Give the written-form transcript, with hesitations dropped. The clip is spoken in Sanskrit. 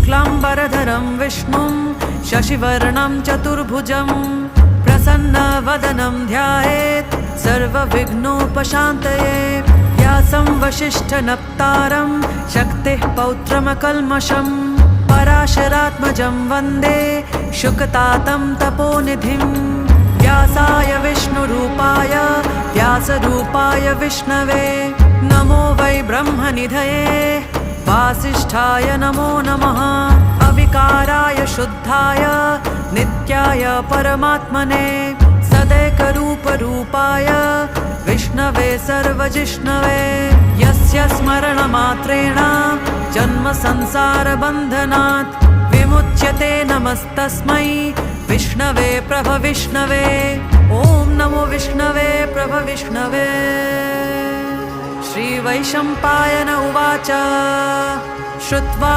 शुक्लाम्बरधरं विष्णुं शशिवर्णं चतुर्भुजं प्रसन्नवदनं ध्यायेत् सर्वविघ्नोपशान्तये। व्यासं वसिष्ठनप्तारं शक्तिः पौत्रमकल्मषं पराशरात्मजं वन्दे शुकतातं तपोनिधिं। व्यासाय विष्णुरूपाय व्यासरूपाय विष्णवे नमो वै ब्रह्मनिधये वासिष्ठाय नमो नमः। अविकाराय शुद्धाय नित्याय परमात्मने सदैकरूपरूपाय विष्णवे सर्वजिष्णवे। यस्य स्मरणमात्रेण जन्मसंसारबन्धनात् विमुच्यते नमस्तस्मै विष्णवे प्रभविष्णवे। ॐ नमो विष्णवे प्रभविष्णवे। श्रीवैशम्पायन उवाच श्रुत्वा